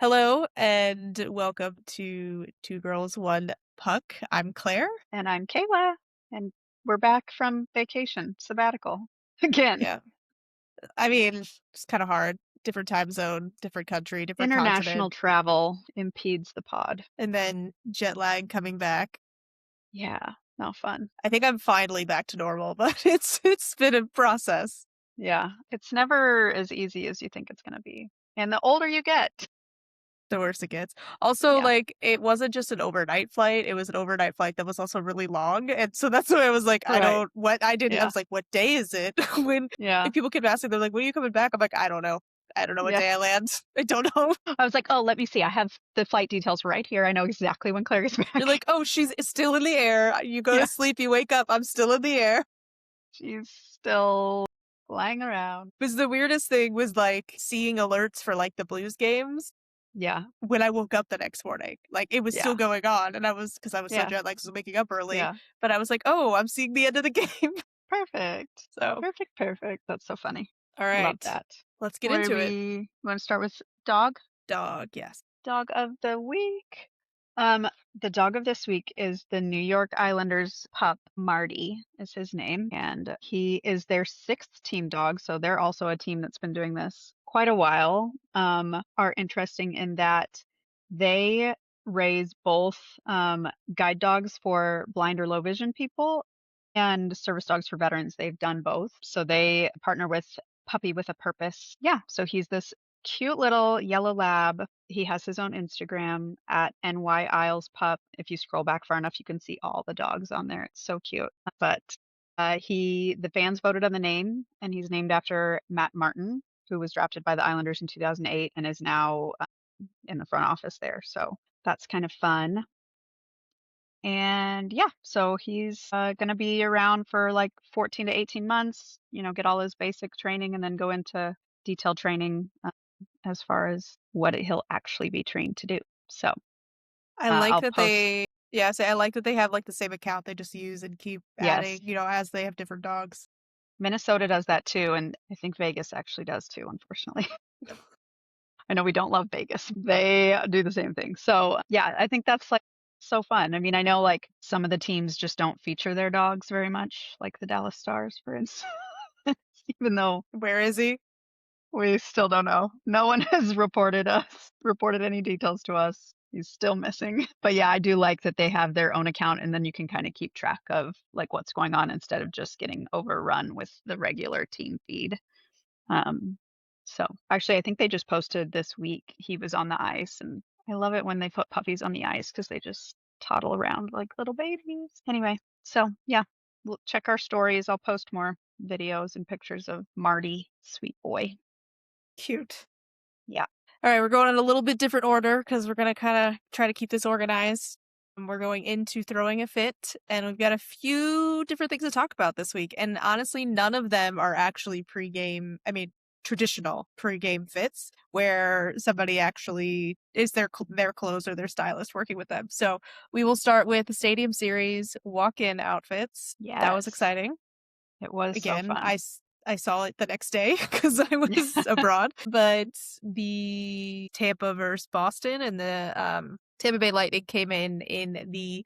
Hello and welcome to Two Girls, One Puck. I'm Claire. And I'm Cayla, and we're back from vacation, sabbatical again. Yeah. I mean, it's kind of hard. Different time zone, different country, different International continent, travel impedes the pod. and then jet lag coming back. Yeah, no fun. I think I'm finally back to normal, but it's been a process. Yeah, it's never as easy as you think it's going to be. And the older you get, The worse it gets. Also, yeah, like, it wasn't just an overnight flight, it was an overnight flight that was also really long. And so that's why I was like, right. I Yeah, was like, what day is it? When yeah, like people keep asking, they're like, when are you coming back? I'm like, I don't know. I don't know what yeah. day I land. I don't know. I was like, oh, let me see. I have the flight details right here. I know exactly when Claire is You're back. like, oh, she's still in the air. You go to Yeah, sleep, you wake up, I'm still in the air. she's still flying around. Because the weirdest thing was like seeing alerts for like the Blues games Yeah, when I woke up the next morning. Like it was still yeah, going on, and because I was so yeah, jet lagged, 'cause I was waking up early. yeah. But I was like, oh, I'm seeing the end of the game. Perfect. So, Perfect, perfect. That's so funny. all Love right, that. let's get What do into it. we want to start with dog? Dog, yes. Dog of the week. Um, the dog of this week is the New York Islanders pup, Marty is his name, and he is their sixth team dog. So they're also a team that's been doing this quite a while. Are interesting in that they raise both guide dogs for blind or low vision people and service dogs for veterans. They've done both. So they partner with Puppy with a Purpose. Yeah. So he's this cute little yellow lab. He has his own Instagram at NY Isles Pup. If you scroll back far enough, you can see all the dogs on there. It's so cute. But the fans voted on the name, and he's named after Matt Martin, who was drafted by the Islanders in 2008 and is now in the front office there. So that's kind of fun. And yeah, so he's going to be around for like 14 to 18 months, get all his basic training and then go into detailed training as far as what he'll actually be trained to do. So I like I'll that post, I like that they have like the same account they just use and keep yes, adding, as they have different dogs. Minnesota does that too. And I think Vegas actually does too, unfortunately. I know we don't love Vegas. They do the same thing. So yeah, I think that's like so fun. I mean, I know like some of the teams just don't feature their dogs very much, like the Dallas Stars, for instance, even though Where is he? we still don't know. No one has reported any details to us. He's still missing. But yeah, I do like that they have their own account and then you can kind of keep track of like what's going on instead of just getting overrun with the regular team feed. Um, so actually I think they just posted this week he was on the ice and I love it when they put puppies on the ice because they just toddle around like little babies. Anyway, so yeah, we'll check our stories. I'll post more videos and pictures of Marty, sweet boy. Cute. Yeah. All right, we're going in a little bit different order because we're going to kind of try to keep this organized. And we're going into throwing a fit, and we've got a few different things to talk about this week. And honestly, none of them are actually traditional pre-game fits where somebody actually is their clothes or their stylist working with them. So we will start with the Stadium Series walk-in outfits. That was Yes. exciting. It was so Again, fun. I saw it the next day because I was abroad. But the Tampa versus Boston and the Tampa Bay Lightning came in the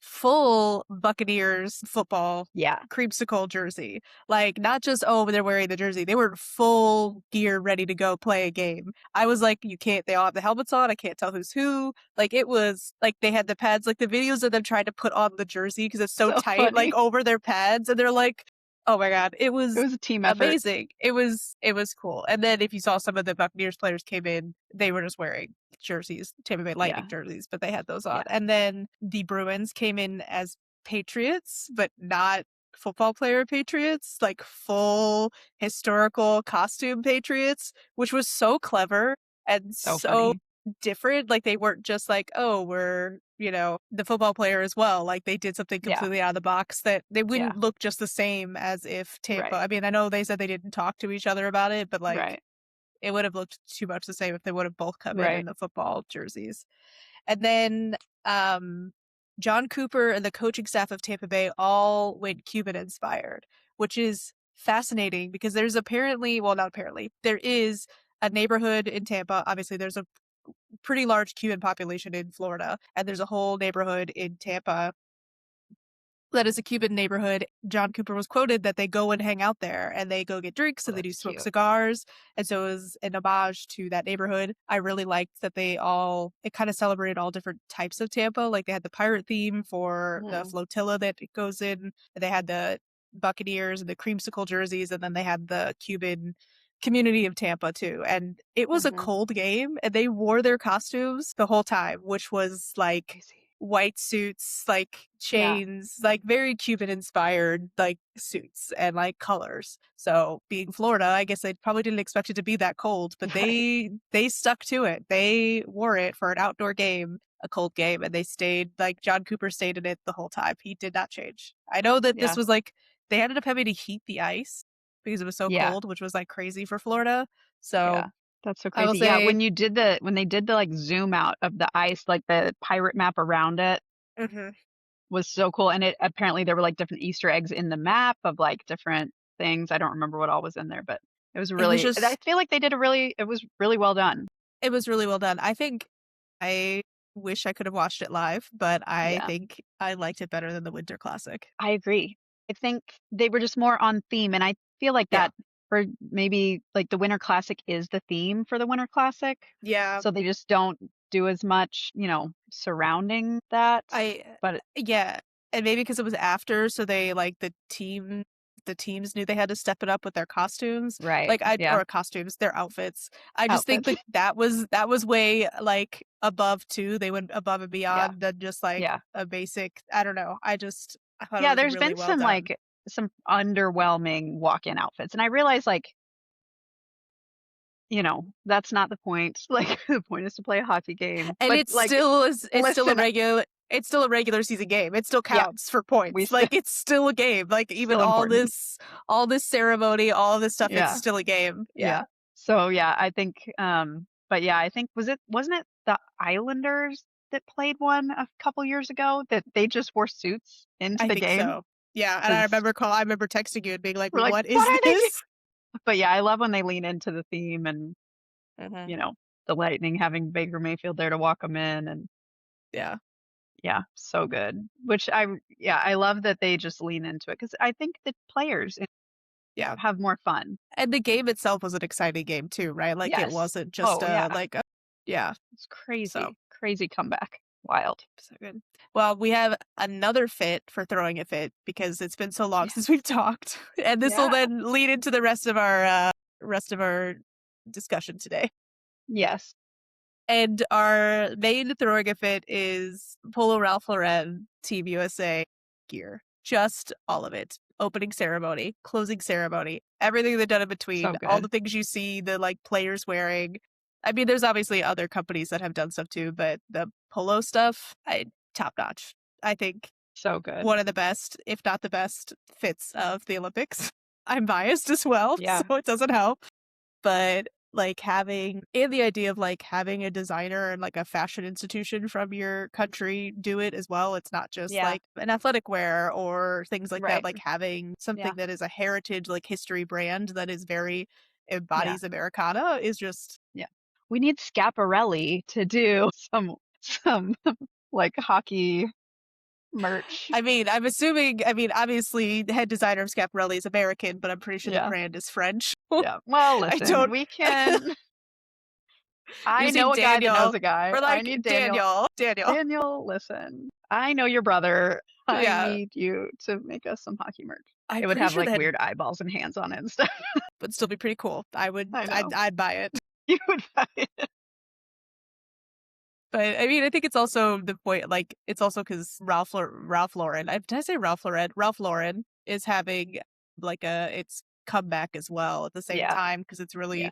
full Buccaneers football Yeah. creamsicle jersey. Like not just they're wearing the jersey. They were full gear ready to go play a game. I was like, you can't they all have the helmets on. I can't tell who's who. Like it was like they had the pads, like the videos of them trying to put on the jersey because it's so So tight, like funny. over their pads, and they're like, oh my God, it It was was a team effort. amazing. It was cool. And then if you saw some of the Buccaneers players came in, they were just wearing jerseys, Tampa Bay Lightning Yeah. jerseys, but they had those on. Yeah. And then the Bruins came in as Patriots, but not football player Patriots, like full historical costume Patriots, which was so clever and So so funny. different. Like they weren't just like, oh, we're, the football player as well. Like they did something Yeah. completely out of the box that they Yeah. wouldn't look just the same as if Tampa. Right. I mean, I know they said they didn't talk to each other about it, but like Right. it would have looked too much the same if they would have both come in Right. the football jerseys. And then John Cooper and the coaching staff of Tampa Bay all went Cuban inspired, which is fascinating because there's apparently, well, not apparently, there is a neighborhood in Tampa. Obviously, there's a pretty large Cuban population in Florida, and there's a whole neighborhood in Tampa that is a Cuban neighborhood. John Cooper was quoted that they go and hang out there and they go get drinks Oh, and they do that's smoke cute. cigars. And so it was an homage to that neighborhood. I really liked that it kind of celebrated all different types of Tampa. Like they had the pirate theme for the Mm, flotilla that it goes in. They had the Buccaneers and the creamsicle jerseys, and then they had the Cuban community of Tampa too. And it was a mhm. cold game and they wore their costumes the whole time, which was like Crazy. white suits, like Yeah. chains, like very Cuban inspired like suits and like colors. So being Florida, I guess they probably didn't expect it to be that cold, but Right. they stuck to it. They wore it for an outdoor game, a cold game, and they stayed like John Cooper stayed in it the whole time. He did not change. I know that this Yeah. was like they ended up having to heat the ice because it was so Yeah. cold, which was like crazy for Florida. So Yeah. That's so I will crazy. Yeah, say, when they did the, like, zoom out of the ice, like, the pirate map around it mhm. was so cool, and it apparently there were, like, different Easter eggs in the map of, like, different things. I don't remember what all was in there, but It was I just feel like they did it was really well done. It was really well done. I think I wish I could have watched it live, but I Yeah, think I liked it better than the Winter Classic. I agree. I think they were just more on theme, and I feel like Yeah. that for maybe, like, the Winter Classic is the theme for the Winter Classic, Yeah. so they just don't do as much, surrounding that, I but yeah, and maybe because it was after, so they like the teams knew they had to step it up with their costumes, right, like I yeah, or costumes, their outfits. I just think outfits. like that was way like above too. They went above and Yeah, beyond than just like yeah. a basic. I don't know. I thought it Yeah, was there's really been well some, done. like, some underwhelming walk-in outfits, and I realize, like, that's not the point. Like, the point is to play a hockey game, And but, like, it's still a listen, regular season game. It still yeah, counts for we points. still Like it's still a game. Like even still important. all this ceremony, all of this stuff, it's Yeah, still a game. yeah. Yeah. So, yeah, I think, but yeah, I think wasn't it the Islanders that played one a couple years ago that they just wore suits into I the think game? so. Yeah, and 'Cause I remember texting you and being like, we're like, "What "What is are they doing?" this?" But, yeah, I love when they lean into the theme and, Mhm. you know, the Lightning having Baker Mayfield there to walk them in and Yeah. yeah, so good. Yeah, I love that they just lean into it because I think the players Yeah. have more fun. And the game itself was an exciting game too, right? Like it Yes. wasn't just Oh, yeah. yeah. It's So crazy. Crazy comeback. Wild. so good. Well, we have another fit for throwing a fit because it's been so long Yeah. since we've talked. And this will Yeah. then lead into the rest of our discussion today. Yes. And our main throwing a fit is Polo Ralph Lauren Team USA gear. Just all of it. Opening ceremony, closing ceremony, everything they've done in So between, all the good. things you see the like players wearing. I mean, there's obviously other companies that have done stuff too, but the polo stuff, top notch. I think So good. one of the best, if not the best, fits of the Olympics. I'm biased as well, so Yeah. it doesn't help. But like having and the idea of like having a designer and like a fashion institution from your country do it as well. It's not just Yeah. like an athletic wear or things like that. Right. Like having Yeah. something that is a heritage, like history brand that is very Yeah. embodies Americana is just Yeah. We need Schiaparelli to do some like hockey merch. I mean, obviously the head designer of Schiaparelli is American, but I'm pretty sure the Yeah. brand is French. Yeah. Well, I listen, don't we can I using know a guy that Daniel. knows a guy. We're I like, need Daniel. Daniel. Daniel, listen. I know your brother. I Yeah. need you to make us some hockey merch. I'm It would pretty have sure like that weird eyeballs and hands on it and stuff. would still be pretty cool. I know. I'd buy it. You would buy it. But I mean, I think it's also the point, like, it's also because Ralph Lauren, did I say Ralph Lauren? Ralph Lauren is having like its comeback as well at the same Yeah. time because it's really, Yeah.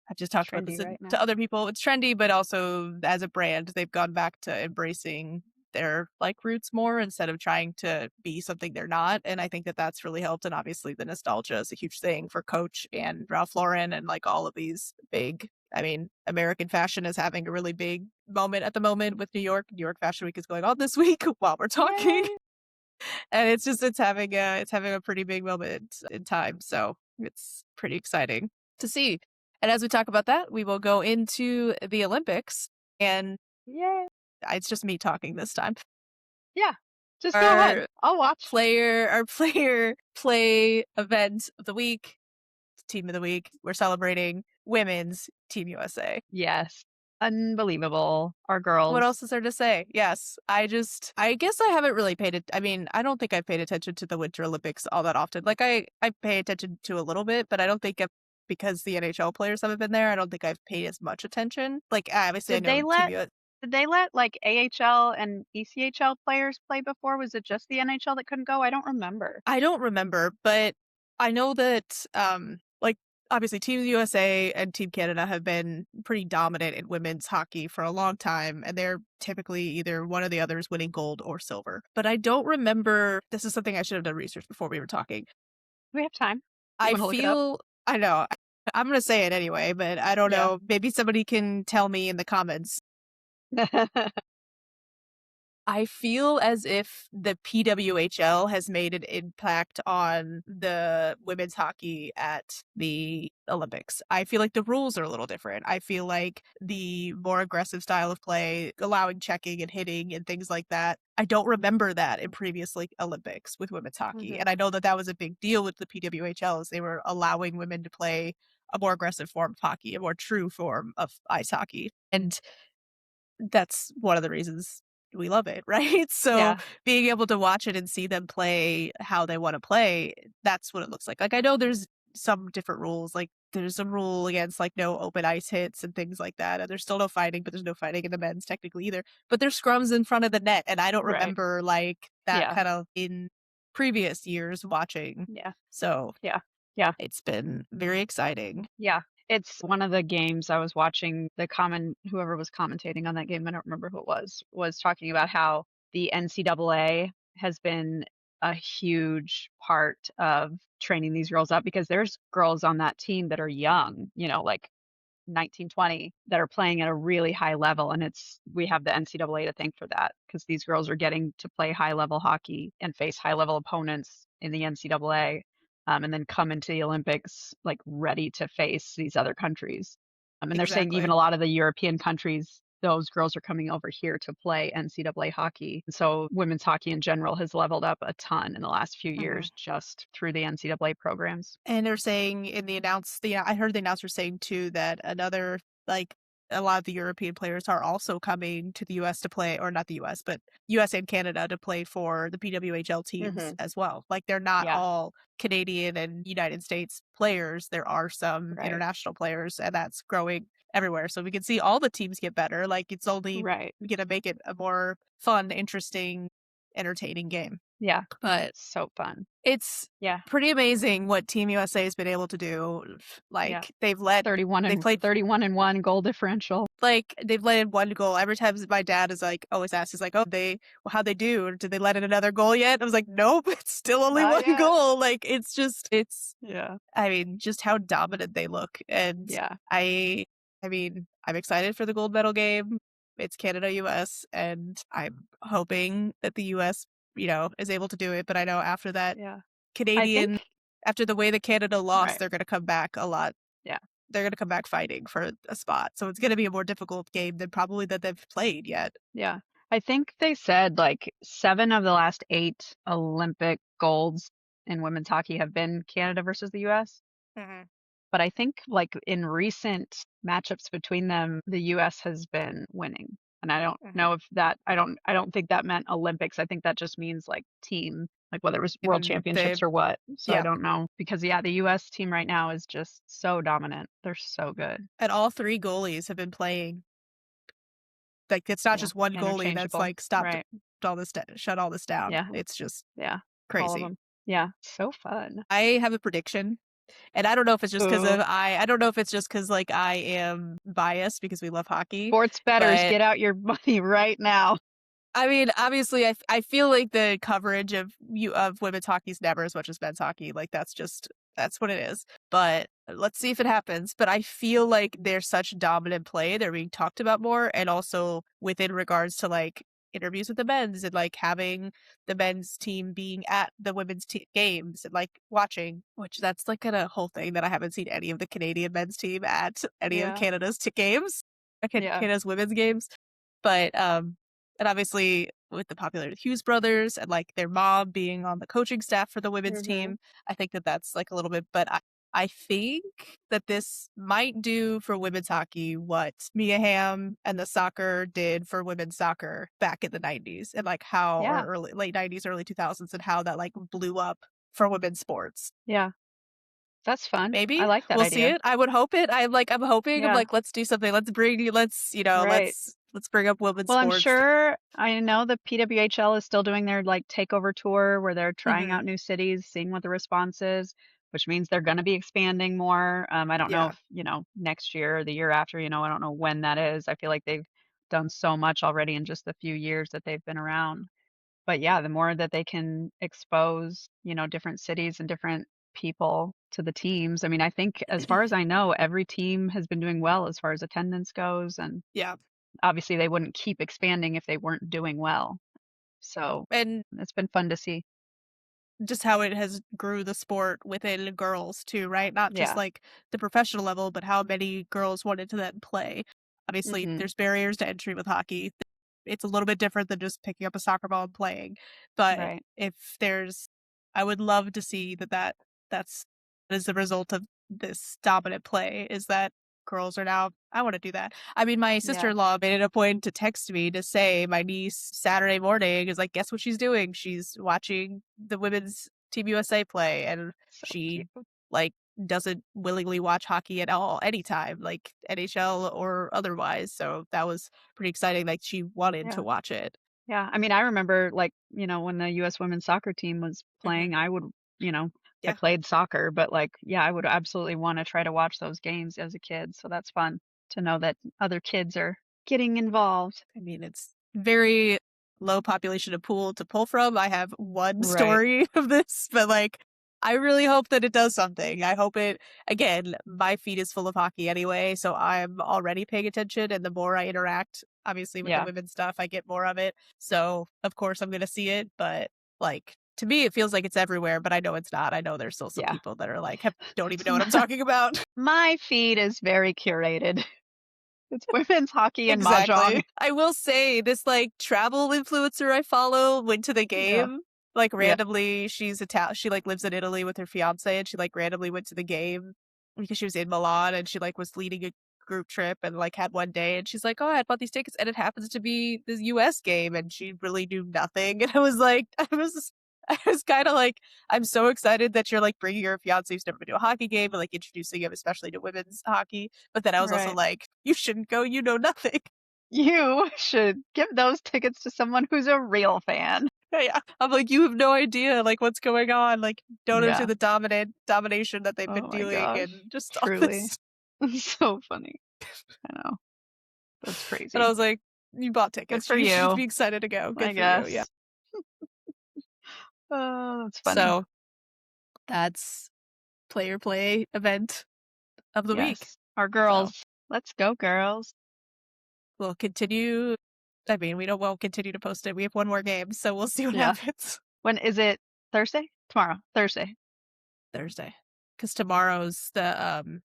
I've just talked about Trendy this right to now. other people. It's trendy, but also as a brand, they've gone back to embracing their like roots more instead of trying to be something they're not. And I think that that's really helped. And obviously, the nostalgia is a huge thing for Coach and Ralph Lauren and like all of these big. I mean, American fashion is having a really big moment at the moment with New York. New York Fashion Week is going on this week while we're talking, Yay. and it's having a pretty big moment in time. So it's pretty exciting to see. And as we talk about that, we will go into the Olympics. And Yay. it's just me talking this time. Yeah. Just go ahead. Our I'll watch. player play event of the week, team of the week. We're celebrating women's Team USA. Yes. Unbelievable. Our What girls. else is there to say? Yes, I guess I haven't really paid it. I mean, I don't think I've paid attention to the Winter Olympics all that often. Like I pay attention to a little bit, but I don't think because the NHL players haven't been there, I don't think I've paid as much attention. Like obviously I Did know they Team let US. did they let like AHL and ECHL players play before? Was it just the NHL that couldn't go? I don't remember. I don't remember, but I know that like obviously Team USA and Team Canada have been pretty dominant in women's hockey for a long time, and they're typically either one or the other is winning gold or silver. But I don't remember. This is something I should have done research before we were talking. We have time. You I want to look it up? feel I know. I'm gonna say it anyway, but I don't Yeah. know. Maybe somebody can tell me in the comments. I feel as if the PWHL has made an impact on the women's hockey at the Olympics. I feel like the rules are a little different. I feel like the more aggressive style of play, allowing checking and hitting and things like that. I don't remember that in previous like Olympics with women's hockey. Mhm. And I know that that was a big deal with the PWHL is they were allowing women to play a more aggressive form of hockey, a more true form of ice hockey. And that's one of the reasons we love it, right? So Yeah. being able to watch it and see them play how they want to play, that's what it looks like. Like I know there's some different rules, like there's a rule against like no open ice hits and things like that. And there's still no fighting, but there's no fighting in the men's technically either. But there's scrums in front of the net. And I don't Right. remember like that Yeah. kind of in previous years watching. Yeah. So Yeah. Yeah. it's been very exciting. Yeah. It's one of the games I was watching. Whoever was commentating on that game, I don't remember who it was talking about how the NCAA has been a huge part of training these girls up because there's girls on that team that are young, like 1920 that are playing at a really high level, and we have the NCAA to thank for that because these girls are getting to play high level hockey and face high level opponents in the NCAA, and then come into the Olympics like ready to face these other countries. And they're saying even Exactly. a lot of the European countries, those girls are coming over here to play NCAA hockey. So women's hockey in general has leveled up a ton in the last few Mhm. years just through the NCAA programs. And they're saying in I heard the announcer saying too that like, a lot of the European players are also coming to the US to play, or not the US, but US and Canada to play for the PWHL teams Hmm. as well. Like, they're not Yeah. all Canadian and United States players. There are some Right. international players, and that's growing everywhere. So we can see all the teams get better. Like, it's only Right. gonna make it a more fun, interesting, entertaining game. Yeah. But So fun. it's Yeah. pretty amazing what Team USA has been able to do. Yeah. Like 31 they and played 31 and 1 goal differential. like they've let in one goal. Every time my dad is like always asks, he's like, "Oh, how'd they do? Did they let in another goal yet?" I was like, "Nope, it's still only Not one yet. goal." Like it's Yeah. I mean, just how dominant they look. And Yeah. I I mean, I'm excited for the gold medal game. It's Canada US, and I'm hoping that the US, is able to do it. But I know after that Yeah. I Canadian think after the way that Canada lost, right. they're gonna come back a lot. Yeah. They're gonna come back fighting for a spot. So it's gonna be a more difficult game than probably that they've played yet. Yeah. I think they said like 7 of the last 8 Olympic golds in women's hockey have been Canada versus the US. Mhm, But I think like in recent matchups between them, the US has been winning. And I don't mhm. know if that I don't think that meant Olympics. I think that just means like team, like whether it was world And championships or what. So I yeah, don't know because yeah, the US team right now is just so dominant. They're so good. and all 3 goalies have been playing. Like, it's not Yeah. just one goalie that's, Interchangeable. like, stopped Right. all this shut all this down. Yeah. It's just Yeah. All of crazy. them. Yeah. So fun. I have a prediction, and I don't know if it's just Ooh. I don't know if it's just because like, I am biased because we love hockey, Sports betters, but get out your money right now. I mean, obviously, I feel like the coverage of women's hockey is never as much as men's hockey. Like that's what it is. But let's see if it happens. But I feel like they're such dominant play; they're being talked about more, and also within regards to like interviews with the men's and like having the men's team being at the women's games and like watching, which that's like a whole thing that I haven't seen any of the Canadian men's team at any of Yeah. Canada's games, Yeah. Canada's women's games. But and obviously with the popularity of the Hughes brothers and like their mom being on the coaching staff for the women's Mhm. team, I think that that's like a little bit. But I think that this might do for women's hockey what Mia Hamm and the soccer did for women's soccer back in the 90s and like how, or Yeah. early, late 90s, early 2000s, and how that like blew up for women's sports. Yeah. That's fun. I Maybe like that we'll see idea. it. I would hope it. I'm hoping. I'm Yeah. like, let's do something. Right. Let's bring up women's Well, I'm sports. sure I know the PWHL is still doing their like takeover tour where they're trying Hmm. out new cities, seeing what the response is, which means they're going to be expanding more. I don't know Yeah. if, next year or the year after, I don't know when that is. I feel like they've done so much already in just the few years that they've been around. But yeah, the more that they can expose, different cities and different people to the teams. I mean, I think as far as I know, every team has been doing well as far as attendance goes, and Yeah. obviously they wouldn't keep expanding if they weren't doing well. So And it's been fun to see. just how it has grew the sport within girls too, right? Not just Yeah. like the professional level, but how many girls wanted to then play. Obviously, Mhm. there's barriers to entry with hockey. It's a little bit different than just picking up a soccer ball and playing. But Right. if there's, I would love to see that's as a result of this dominant play is that girls are now, I want to do that. I mean, my Yeah. sister-in-law made it a point to text me to say my niece Saturday morning is like, guess what she's doing? She's watching the women's Team USA play, and So she cute. like doesn't willingly watch hockey at all anytime, like NHL or otherwise. So that was pretty exciting. Like she wanted Yeah. to watch it. Yeah. I mean, I remember like, when the US women's soccer team was Hmm. playing, I would, I Yeah. played soccer, but like, yeah, I would absolutely want to try to watch those games as a kid. So that's fun to know that other kids are getting involved. I mean, it's very low population of pool to pull from. I have one Right. story of this, but like, I really hope that it does something. I hope it, again, my feed is full of hockey anyway, so I'm already paying attention. And the more I interact, obviously, with the Yeah. women's stuff, I get more of it. So, of course, I'm going to see it. But like, to me, it feels like it's everywhere, but I know it's not. I know there's still some Yeah. people that are like, don't even know what I'm talking about. My feed is very curated. It's women's hockey and mahjong. Exactly. I will say this like travel influencer I follow went to the Yeah. game. Like Yeah. randomly, she's Italian. She like lives in Italy with her fiance, and she like randomly went to the game because she was in Milan, and she like was leading a group trip and like had one day, and she's like, "Oh, I bought these tickets, and it happens to be the U.S. game," and she really knew nothing, and I was like, I was kind of like, I'm so excited that you're like bringing your fiance who's never been to a hockey game and like introducing him, especially to women's hockey. But then I was also Right. like, you shouldn't go, you know nothing. You should give those tickets to someone who's a real fan. Yeah. I'm like, you have no idea like what's going on. Like, don't understand Yeah. the domination that they've been Oh my doing gosh. and just all Truly. this. So funny. I know. That's And I crazy. was like, you bought Good tickets. for You should you, be excited to go. I Good for you. Yeah. guess. Oh, that's funny. So that's player play event of the week. Yes. Our So girls. Let's go, girls. we'll continue. I mean, we don't won't continue to post it. We have one more game, so we'll see what Yeah. happens When is it? Thursday? Tomorrow. Thursday. Thursday. Because tomorrow's the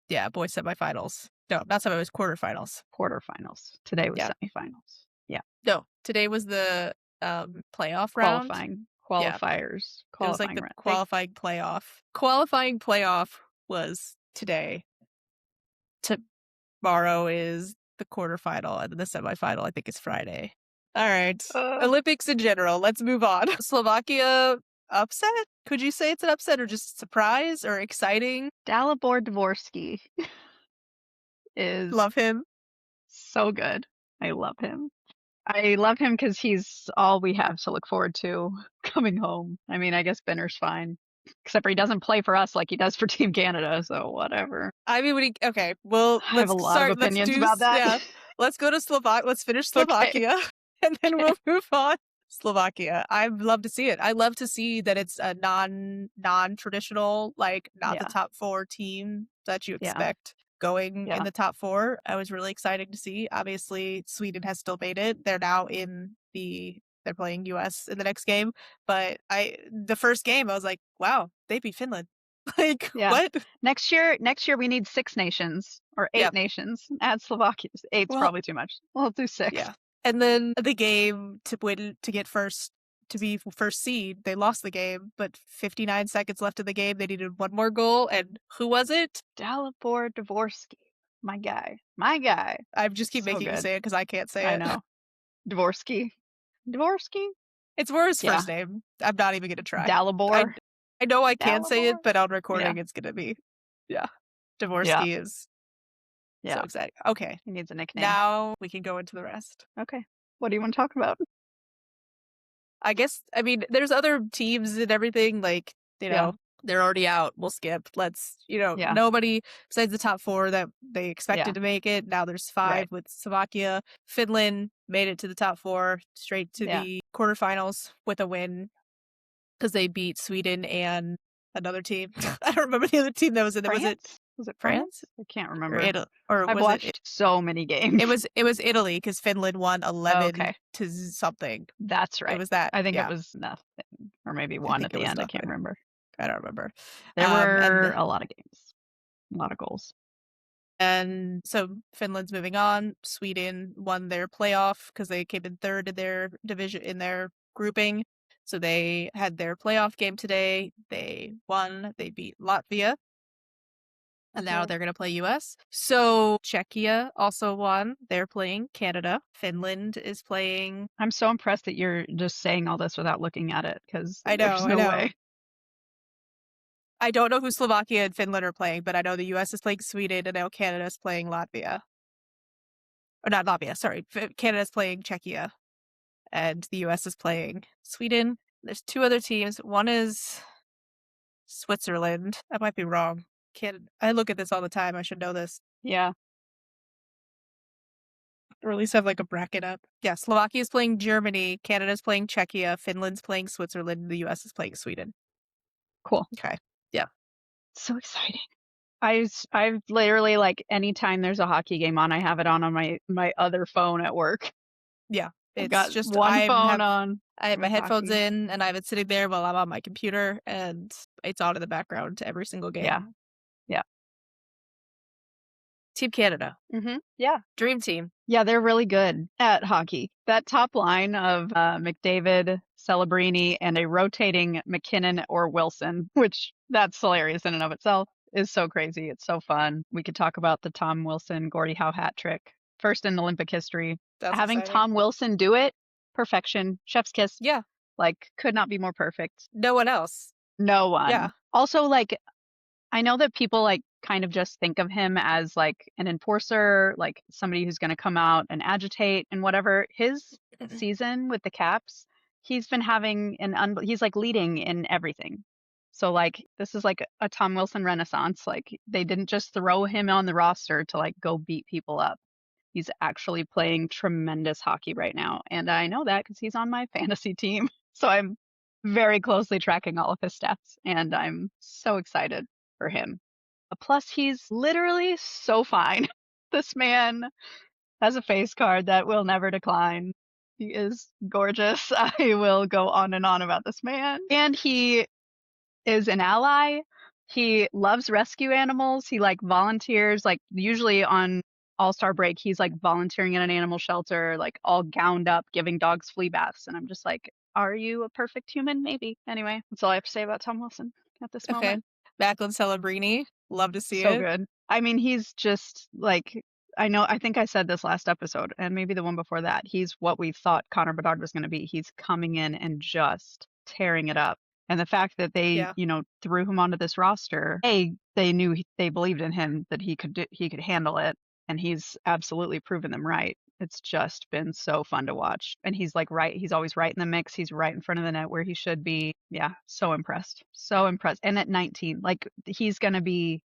yeah, boys semifinals. No, not semifinals, quarterfinals. Quarterfinals. Today was Yeah. semifinals. Yeah. No, today was the playoff round. Qualifying. Yeah, Qualifiers. it was like Qualifying the round. qualifying playoff. Qualifying playoff was today. Tomorrow is the quarterfinal, and then the semifinal, I think, is Friday. All right. Uh, Olympics in general. Let's move on. Slovakia upset? Could you say it's an upset or just surprise or exciting? Dalibor Dvorsky is Love him. so good. I love him. I love him because he's all we have to look forward to coming home. I mean, I guess Benner's fine, except for he doesn't play for us like he does for Team Canada, so whatever. I mean, okay, well, I have a lot of let's opinions do, about that. yeah, let's go to let's finish Okay. Slovakia, and then Okay. we'll move on. Slovakia. I'd love to see it. I love to see that it's a non-traditional, like not the Yeah. top four team that you Yeah. expect going in Yeah. the top four. I was really excited to see. Obviously, Sweden has still made it. They're now they're playing US in the next game. But the first game, I was like, wow, they beat Finland. Like, Yeah. what? Next year we need 6 nations or 8 Yep. nations. Add Slovakia. Eight's Well, probably too much. We'll do 6. yeah. And then the game to get to be first seed, they lost the game, but 59 seconds left in the game, they needed one more goal. And who was it? Dalibor Dvorsky. My guy. My guy. I just keep So making you good. say it because I can't say I it. know. Dvorsky. Dvorsky? It's more his Yeah. first name. I'm not even gonna try. I Dalibor. I know I can say Dalibor. it, but on Yeah. recording it's gonna be yeah. Yeah. Dvorsky is so Yeah. exciting. Okay, He needs a nickname. now we can go into the rest. Okay. What do you want to talk about? I guess I mean there's other teams and everything like Yeah. they're already out. We'll skip. Let's Yeah. nobody besides the top four that they Yeah. expected to make it. Now there's five Right. with Slovakia. Finland made it to the top four, straight to Yeah. the quarterfinals with a win because they beat Sweden and another team. I don't remember the other team that was in it. Was it France? Was it France France? I can't or remember. Italy or I've was it? watched so many games. It was Italy because Finland won 11 Okay. to something. That's It right. was that. I think it Yeah, was nothing. Or maybe I one think at it the was end. I can't nothing. remember. I don't remember. There And were a lot of games. A lot of goals. And so Finland's moving on. Sweden won their playoff because they came in third in their division in their grouping. So they had their playoff game today. They won. They beat Latvia. And now they're going to play US. So Czechia also won. They're playing Canada. Finland is playing. I'm so impressed that you're just saying all this without looking at it because I there's know, I no know. way. I don't know who Slovakia and Finland are playing, but I know the US is playing Sweden and now Canada is playing Latvia. Or not Latvia, sorry. Canada's playing Czechia and the US is playing Sweden. There's two other teams. One is Switzerland. I might be wrong. I look at this all the time. I should know this. Yeah. Or at least have like a bracket up. Yeah, Slovakia is playing Germany, Canada's playing Czechia, Finland's playing Switzerland, and the US is playing Sweden. Cool. Okay. Yeah. So exciting. I've literally like anytime there's a hockey game on, I have it on my other phone at work. Yeah. I've It's got just one phone on I have my with headphones hockey. in and I have it sitting there while I'm on my computer and it's on in the background to every single game. Yeah. Yeah. Team Canada. Yeah. Dream team. Yeah, they're really good at hockey. That top line of McDavid, Celebrini, and a rotating McKinnon or Wilson, which that's hilarious in and of itself, is so crazy. It's so fun. We could talk about the Tom Wilson, Gordie Howe hat trick. First in Olympic history. That's Having exciting. Tom Wilson do it, perfection. Chef's kiss. Yeah. Like, could not be more perfect. No one else. No one. Yeah. Also, like, I know that people like kind of just think of him as like an enforcer, like somebody who's going to come out and agitate and whatever. His season with the Caps, he's been having he's like leading in everything. So like this is like a Tom Wilson renaissance. Like they didn't just throw him on the roster to like go beat people up. He's actually playing tremendous hockey right now, and I know that because he's on my fantasy team. So I'm very closely tracking all of his stats, and I'm so excited for him. Plus, he's literally so fine. This man has a face card that will never decline. He is gorgeous. I will go on and on about this man. And he is an ally. He loves rescue animals. He like volunteers, like usually on All-Star break, he's like volunteering in an animal shelter, like all gowned up, giving dogs flea baths. And I'm just like, are you a perfect human? Maybe. Anyway, that's all I have to say about Tom Wilson at this Okay. moment. Macklin Celebrini. Love to see So it. good. I mean, he's just like, I think I said this last episode and maybe the one before that. He's what we thought Connor Bedard was going to be. He's coming in and just tearing it up. And the fact that they, Yeah. threw him onto this roster, they knew they believed in him that he could handle it, and he's absolutely proven them right. It's just been so fun to watch. And he's like he's always right in the mix. He's right in front of the net where he should be. Yeah, so impressed. So impressed. And at 19, like he's going to be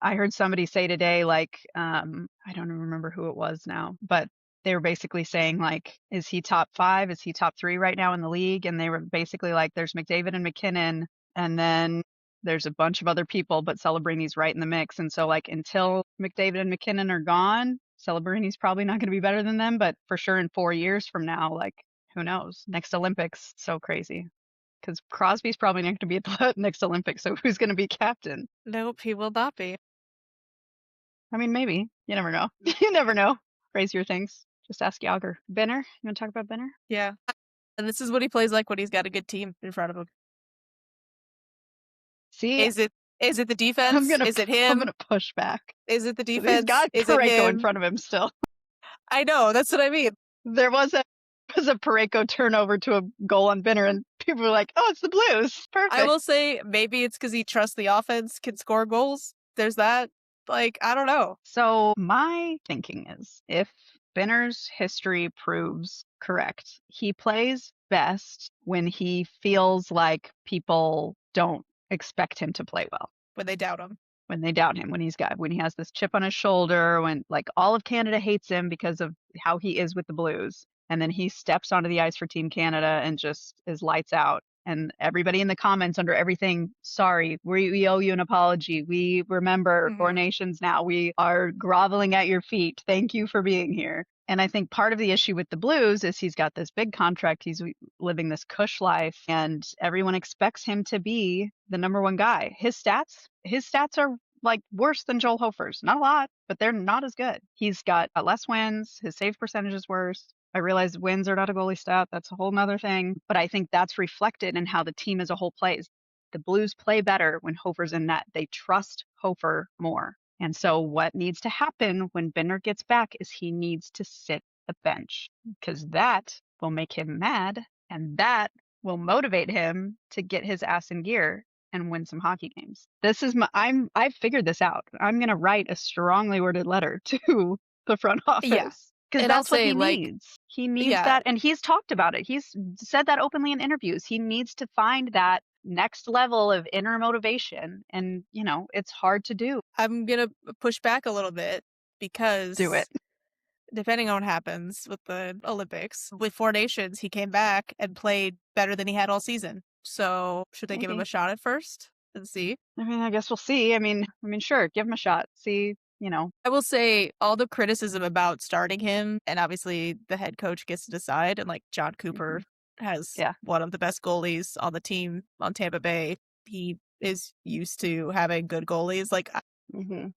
I heard somebody say today, like, I don't even remember who it was now, but they were basically saying, like, is he top 5? Is he top 3 right now in the league? And they were basically like, there's McDavid and McKinnon, and then there's a bunch of other people, but Celebrini's right in the mix. And so, like, until McDavid and McKinnon are gone, Celebrini's probably not going to be better than them, but for sure in 4 years from now, like, who knows? Next Olympics, so crazy. Because Crosby's probably not going to be at the next Olympics, so who's going to be captain? Nope, he will not be. I mean, maybe. You never know. You never know. Crazier things. Just ask Yager. Benner? You want to talk about Benner? Yeah. And this is what he plays like when he's got a good team in front of him. See, Is it the I'm defense? gonna Is it I'm him? gonna push back. Is it the So he's defense? got Is it Pareko in him? front of him still. I know, that's what I mean. There was a Pareko turnover to a goal on Benner, and people were like, "Oh, it's the Blues, perfect." I will say maybe it's because he trusts the offense can score goals. There's that. Like, I don't know. So my thinking is, if Benner's history proves correct, he plays best when he feels like people don't expect him to play well. When they doubt him. When they doubt him, when he has this chip on his shoulder, when like all of Canada hates him because of how he is with the Blues, and then he steps onto the ice for Team Canada and just is lights out. And everybody in the comments under everything, sorry, we owe you an apology. We remember 4 Nations now. We are groveling at your feet. Thank you for being here. And I think part of the issue with the Blues is he's got this big contract. He's living this cush life, and everyone expects him to be the number one guy. His stats are like worse than Joel Hofer's. Not a lot, but they're not as good. He's got less wins. His save percentage is worse. I realize wins are not a goalie stat. That's a whole nother thing. But I think that's reflected in how the team as a whole plays. The Blues play better when Hofer's in net. They trust Hofer more. And so what needs to happen when Benner gets back is he needs to sit the bench, because that will make him mad, and that will motivate him to get his ass in gear and win some hockey games. This is I've figured this out. I'm going to write a strongly worded letter to the front office. Yeah. Because And I'll that's what say, he like, needs. He needs yeah. that. And he's talked about it. He's said that openly in interviews. He needs to find that next level of inner motivation. And, you know, it's hard to do. I'm going to push back a little bit because Do it. depending on what happens with the Olympics, with 4 Nations, he came back and played better than he had all season. So should they give him Maybe. a shot at first and see? I mean, I guess we'll see. I mean, sure, give him a shot. See, you know. I will say all the criticism about starting him, and obviously the head coach gets to decide, and like John Cooper has one of the best goalies on the team on Tampa Bay. He is used to having good goalies. Like, I'm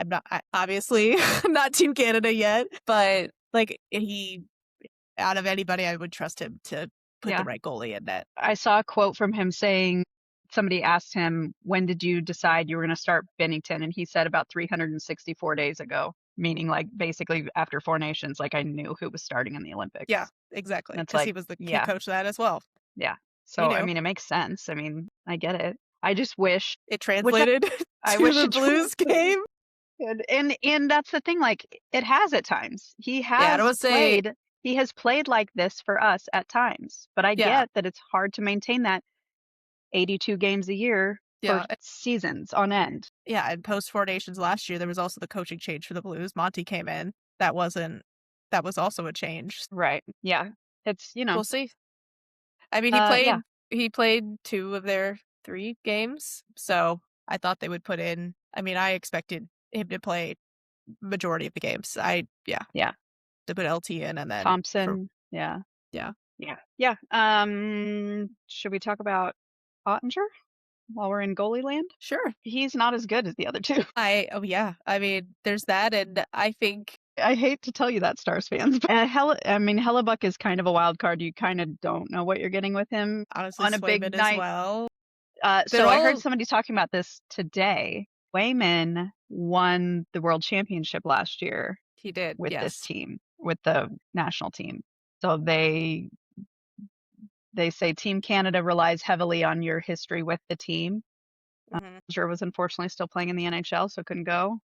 not, obviously not Team Canada yet, but like out of anybody, I would trust him to put the right goalie in net. I saw a quote from him saying, somebody asked him, when did you decide you were going to start Bennington? And he said about 364 days ago, meaning like basically after 4 Nations, like I knew who was starting in the Olympics. Yeah, exactly. Because like, he was the key coach of that as well. Yeah. So, I mean, it makes sense. I mean, I get it. I just wish it translated I to wish the Blues game. And that's the thing, like it has at times. He has played. He has played like this for us at times, but I get that it's hard to maintain that 82 games a year for seasons on end. Yeah, and post 4 Nations last year, there was also the coaching change for the Blues. Monty came in. That was also a change. Right. Yeah. It's, you know. We'll see. I mean, he played 2 of their 3 games, so I thought they would put in. I mean, I expected him to play majority of the games. To put LT in and then Thompson. Yeah. Should we talk about Ottinger while we're in goalie land? Sure. He's not as good as the other two. I mean, there's that, and I think I hate to tell you that, Stars fans, but Hellebuck is kind of a wild card. You kind of don't know what you're getting with him. Honestly, on a big night as well. So I heard somebody talking about this today. Swayman won the World Championship last year. He did with this team, with the national team. So they say Team Canada relies heavily on your history with the team. Sure was unfortunately still playing in the NHL, so couldn't go.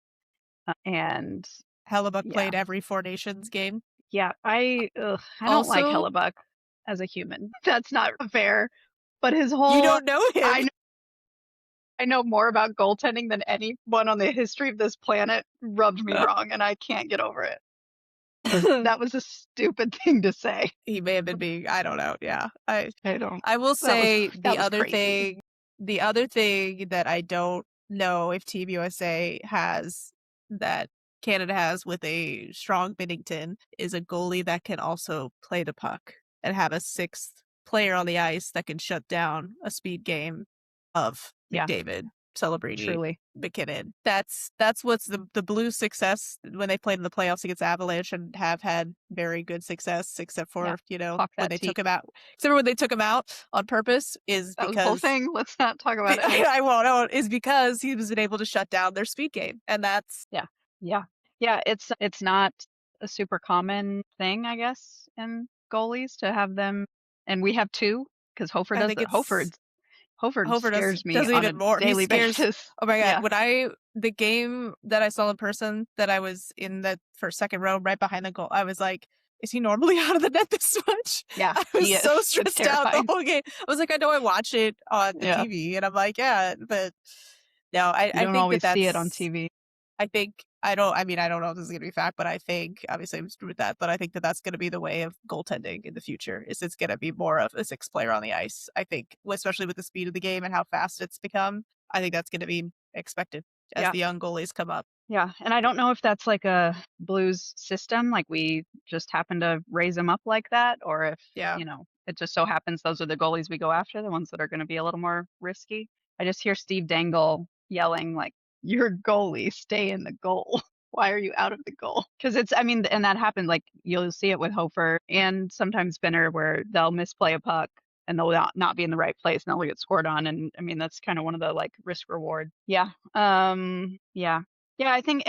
And Hellebuck played every 4 Nations game. Yeah, I don't like Hellebuck as a human. That's not fair. But his whole You don't know him. I know more about goaltending than anyone on the history of this planet rubbed me wrong, and I can't get over it. That was a stupid thing to say. He may have been being, I don't know. Yeah. I don't. I will say the other thing The other thing that I don't know if Team USA has that Canada has with a strong Bennington is a goalie that can also play the puck and have a sixth player on the ice that can shut down a speed game of Yeah, McDavid, Celebrini, truly. McKinnon. That's what's the Blues' success when they played in the playoffs against Avalanche and have had very good success, except Yeah. for Talk when that they tea. took him out. Except for when they took him out on purpose is That was the whole because thing. Let's not talk about it. I won't know is because he was able to shut down their speed game, and that's Yeah. Yeah. Yeah, it's not a super common thing, I guess, in goalies to have them, and we have two because Hofer I does think it. it's Hofer Hofer scares me does on even a more. He daily scares. basis. Oh my god! Yeah. When I the game that I saw in person that I was in the first second row right behind the goal, I was like, "Is he normally out of the net this much?" Yeah, I was he so is. It's stressed out the terrifying. whole game. I was like, "I know I watch it on the Yeah. TV," and I'm like, "Yeah," but no, You I don't think that always see it on that's TV. I think I don't. I mean, I don't know if this is going to be fact, but I think obviously I'm screwed with that. But I think that that's going to be the way of goaltending in the future. Is it's going to be more of a sixth player on the ice. I think, especially with the speed of the game and how fast it's become. I think that's going to be expected as Yeah. the young goalies come up. Yeah, and I don't know if that's like a Blues system, like we just happen to raise them up like that, or if, Yeah, it just so happens those are the goalies we go after, the ones that are going to be a little more risky. I just hear Steve Dangle yelling like, "Your goalie, stay in the goal. Why are you out of the goal?" Because I mean, and that happened, like you'll see it with Hofer and sometimes Spinner where they'll misplay a puck and they'll not be in the right place and they'll get scored on. And I mean, that's kind of one of the like risk reward. Yeah. Yeah. Yeah, I think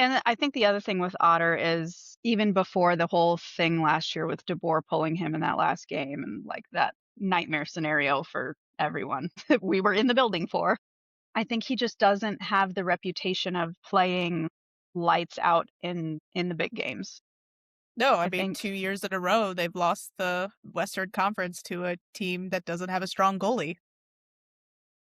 the other thing with Otter is even before the whole thing last year with DeBoer pulling him in that last game and like that nightmare scenario for everyone that we were in the building for. I think he just doesn't have the reputation of playing lights out in the big games. no, I I mean think 2 years in a row they've lost the Western Conference to a team that doesn't have a strong goalie,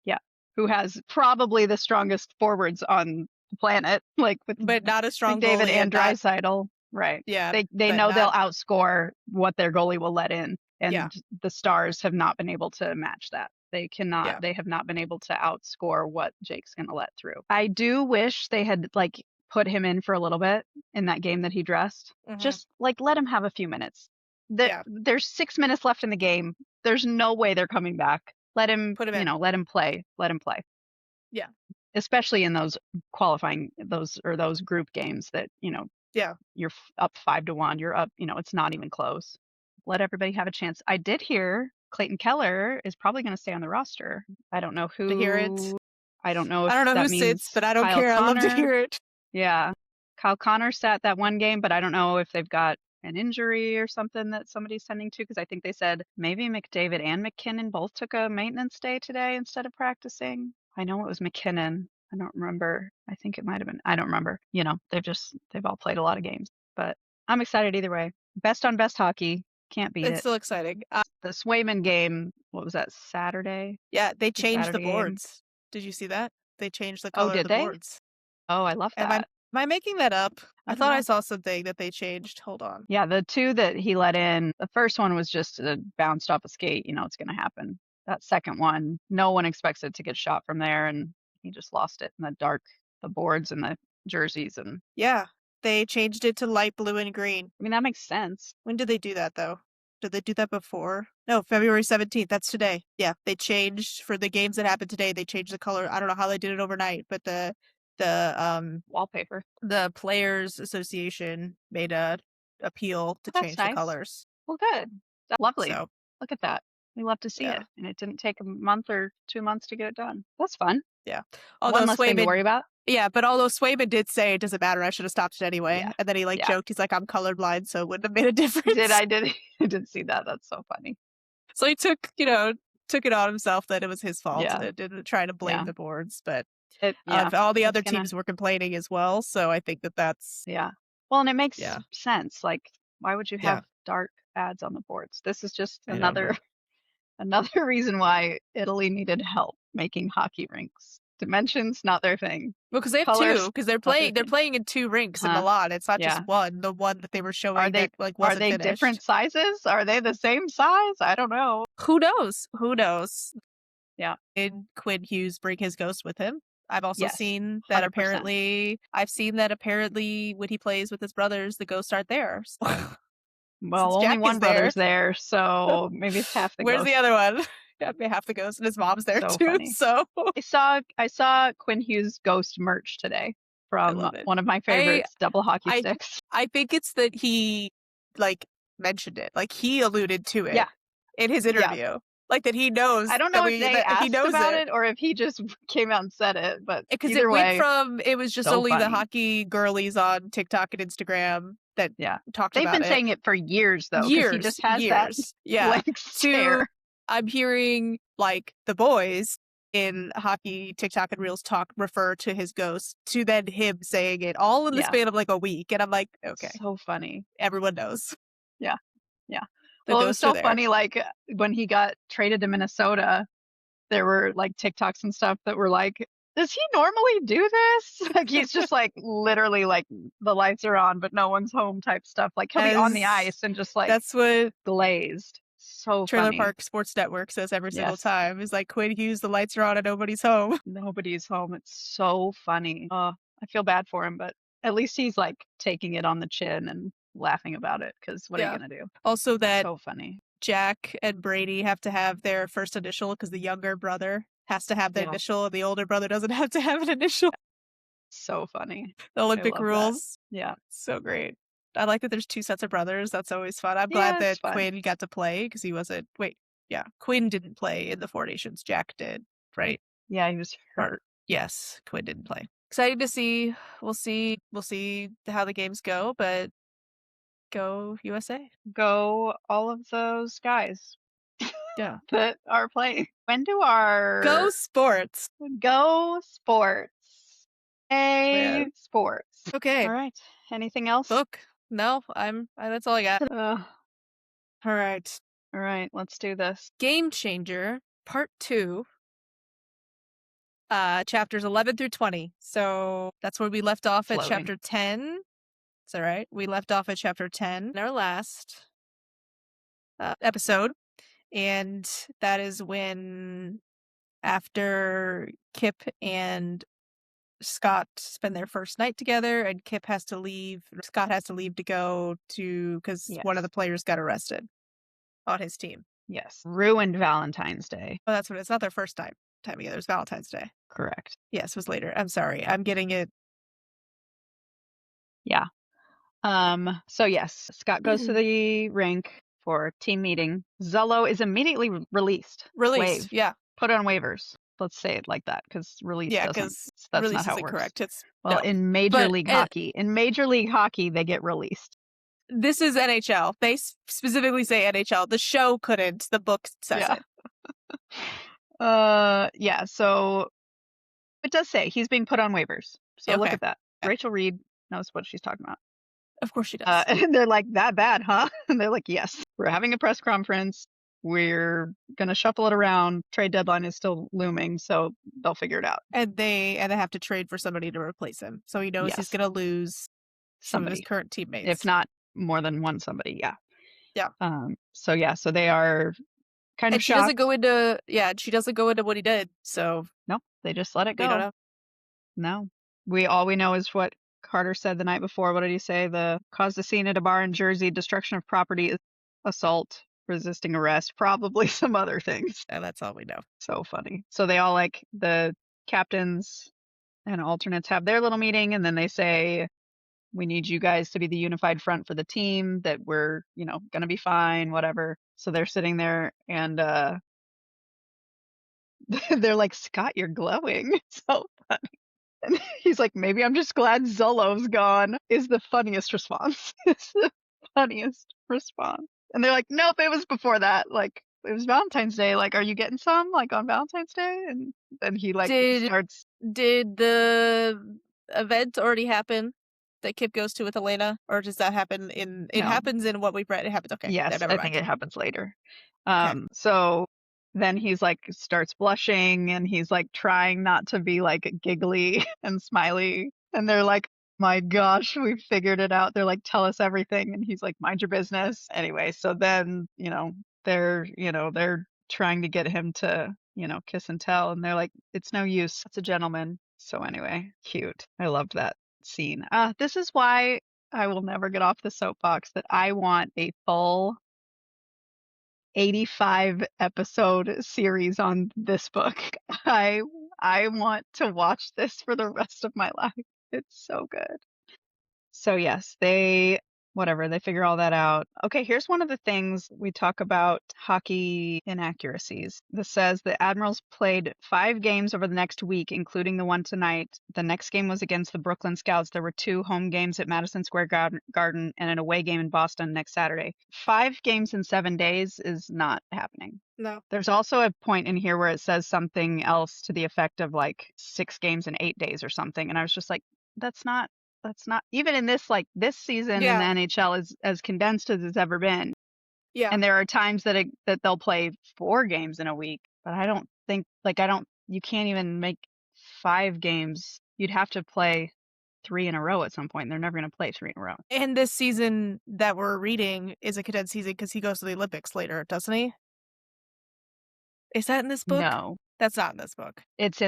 yeah, who has probably the strongest forwards on the planet, like with but not a strong McDavid goalie and and not Draisaitl, right? yeah, They but know they'll not outscore what their goalie will let in, yeah, and the Stars have not been able to match that. yeah. They have not been able to outscore what Jake's going to let through. I do wish they had like put him in for a little bit in that game that he dressed. Hmm. Just like let him have a few minutes. Yeah, There's 6 minutes left in the game. There's no way they're coming back. put him in. Let him play. Let him play, Yeah, especially in those qualifying those group games that yeah. you're up 5-1, you're up, it's not even close. Let everybody have a chance. I did hear Clayton Keller is probably going to stay on the roster. I don't know To hear it. who. I don't know I if don't know that who sits, means but I don't Kyle care. I love to Connor. hear it. Yeah, Kyle Connor sat that one game, but I don't know if they've got an injury or something that somebody's sending to, because I think they said maybe McDavid and McKinnon both took a maintenance day today instead of practicing. I know it was McKinnon. I don't remember. I think it might have been. I don't remember. They've all played a lot of games, but I'm excited either way. Best on best hockey. Can't beat It's it. still exciting. The Swayman game, what was that, Saturday? Yeah, they The changed the Saturday game. boards. Did you see that? They changed the Oh, color of did the they? boards. Oh, I love Am I that. am I making that up? I I don't thought I know. saw something that they changed. Hold on. Yeah, the two that he let in, the first one was just bounced off a skate. It's going to happen. That second one, no one expects it to get shot from there, and he just lost it in the boards and the jerseys. And Yeah, they changed it to light blue and green. I mean, that makes sense. When did they do that though? Did they do that before? No, February 17th. That's today. Yeah, they changed for the games that happened today. They changed the color. I don't know how they did it overnight, but the Wallpaper. the Players Association made a appeal to Well, that's change the nice. colors. Well, good. That's lovely. So, Look at that. We love to see yeah. it. And it didn't take a month or 2 months to get it done. That's fun. Yeah. One Although less thing to Swayman worry about. yeah, but although Swayman did say it doesn't matter, I should have stopped it anyway. Yeah. And then he like Yeah. joked, he's like, I'm colorblind, so it wouldn't have made a Did difference. I did I did see that. That's so funny. So he took it on himself that it was his fault Yeah. and didn't try to blame Yeah. the boards. But Yeah. all the It's other gonna teams were complaining as well. So I think that that's Yeah. Well, and it makes yeah, sense. Like, why would you yeah, have dark ads on the boards? This is just I don't another know. another reason why Italy needed help making hockey rinks. Dimensions, not their thing. Well, because they have two, Colors, because not their they're thing. playing in two rinks in Huh? Milan. It's not just Yeah. one, the one that they were Are showing they that like are wasn't they finished. different sizes? Are they the same size? I don't know. Who knows? Who knows? Yeah. Did Quinn Hughes bring his ghost with him? I've also Yes. seen that 100%. apparently when he plays with his brothers, the ghosts aren't there. Well, Since only Jack is one there, brother's there, so maybe it's half the where's the ghost. other one? Yeah, half the ghost, and his mom's there So too. funny. So I saw Quinn Hughes ghost merch today I from love it. one of my I favorites, double hockey I sticks. I think it's that he like mentioned it, like he alluded to it Yeah. in his Yeah. interview, like that he I knows don't know that if they that he asked knows about it. it or if he just came out and said it, but Because it either went way, from it was just so only the funny. hockey girlies on TikTok and Instagram that Yeah. talked They've about been it. saying it for years though, because he Years, just has that years. Yeah. blank stare. To I'm hearing like the boys in hockey TikTok and Reels talk refer to his ghost to then him saying it all in the Yeah. span of like a week. And I'm like, okay, So funny. everyone knows Yeah. Yeah. the Well, it was ghosts are so there. funny, like, when he got traded to Minnesota, there were, like, TikToks and stuff that were like, "Does he normally do this?" Like, he's just, like, literally, like, the lights are on, but no one's home type stuff. Like, he'll be on the As ice and just, like, that's what glazed. So Trailer funny. Park Sports Network says every single Yes. time. Is like Quinn Hughes, the lights are on and nobody's home. Nobody's home. It's so funny. I feel bad for him, but at least he's, like, taking it on the chin and laughing about it. Because what are you Yeah. gonna do? Also that So funny. Jack and Brady have to have their first initial because the younger brother has to have the Yeah. initial and the older brother doesn't have to have an initial. So funny. The I Olympic love that. rules. Yeah. So great. I like that there's two sets of brothers. That's always fun. I'm glad Yeah, it's that fun. Quinn got to play because he wasn't. Wait, yeah. Quinn didn't play in the Four Nations. Jack did, right? Yeah, he was Or hurt. yes, Quinn didn't play. Excited to see. We'll see. We'll see how the games go, but go USA. Go all of those guys Yeah. that are playing. When do Go our sports. go sports? A Man. sports. Okay. All right. Anything else? Book. No, that's all I got. Uh, All right. all right, let's do this. Game Changer, Part 2, chapters 11 through 20. So that's where we left off at Floating. chapter 10. Is that right? We left off at chapter 10 in our last episode. And that is when, after Kip and Scott spend their first night together, and Kip has to leave, Scott has to leave to go to, because one of Yes. the players got arrested on his team. Yes. Ruined Valentine's Day. Oh, that's what it's not their first time together. It was Valentine's Day. Correct. Yes, it was later. I'm sorry. I'm getting it. Yeah. So yes, Scott goes to the rink for team meeting. Zello is immediately released. Released. Waived. Yeah. Put on waivers. Let's say it like that, because release Yeah, doesn't. because That's not release how it isn't works. correct. It's Well, no. in Major League Hockey, they get released. This is NHL. They specifically say NHL. The show couldn't. The book says Yeah. it. Yeah. So it does say he's being put on waivers. So look Okay. at that. Rachel Reed knows what she's talking about. Of course she does. And they're like, that bad, huh? And they're like, yes. We're having a press conference. We're gonna shuffle it around. Trade deadline is still looming, so they'll figure it out. And they have to trade for somebody to replace him. So he knows he's Yes. going to lose some of his Somebody, current teammates. if not more than one somebody. Yeah. Yeah. So they are kind of And she shocked. doesn't go into she doesn't go into what he did. So No, they just let it we don't go. know. No. All we know is what Carter said the night before. What did he say? The caused a scene at a bar in Jersey, destruction of property, assault, resisting arrest, probably some other things. And that's all we know. So funny. So they all, like, the captains and alternates have their little meeting, and then they say, we need you guys to be the unified front for the team, that we're, gonna be fine, whatever. So they're sitting there, and they're like, Scott, you're glowing. So funny. And he's like, maybe I'm just glad Zolo's gone, is the funniest response. It's the funniest response. And they're like, nope, it was before that. Like, it was Valentine's Day. Like, are you getting some, like, on Valentine's Day? And then he, like, starts. Did the event already happen that Kip goes to with Elena? Or does that happen in... It No. happens in what we've read. It happens... Okay. Yes, never I mind. think it happens later. Okay. So then he's like, starts blushing, and he's like trying not to be like giggly and smiley. And they're like, my gosh, we figured it out. They're like, tell us everything. And he's like, mind your business. Anyway, so then, they're trying to get him to kiss and tell. And they're like, it's no use. It's a gentleman. So anyway, cute. I loved that scene. This is why I will never get off the soapbox that I want a full 85 episode series on this book. I I want to watch this for the rest of my life. It's so good. So yes, they figure all that out. Okay, here's one of the things we talk about hockey inaccuracies. This says the Admirals played 5 games over the next week, including the one tonight. The next game was against the Brooklyn Scouts. There were 2 home games at Madison Square Garden and an away game in Boston next Saturday. 5 games in 7 days is not happening. No. There's also a point in here where it says something else to the effect of like 6 games in 8 days or something. And I was just like, that's not even in this season in the Yeah. NHL is as condensed as it's ever been. Yeah. And there are times that they'll play 4 games in a week, but I don't think you can't even make 5 games. You'd have to play 3 in a row at some point. They're never going to play 3 in a row. And this season that we're reading is a condensed season because he goes to the Olympics later, doesn't he? Is that in this book? No, That's not in this book. it's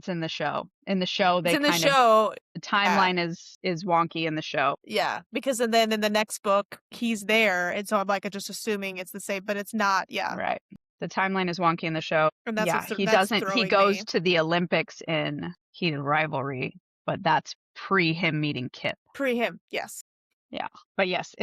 in the show. In the show, It's they in the kind of show. the timeline is wonky in the show. Yeah, because and then in the next book he's there, and so I'm like just assuming it's the same, but it's not. Yeah, Right. The timeline is wonky in the show. and that's Yeah, what's he that's doesn't. He throwing goes me. to the Olympics in Heated Rivalry, but that's pre him meeting Kip. Pre him, yes. Yeah. But yes,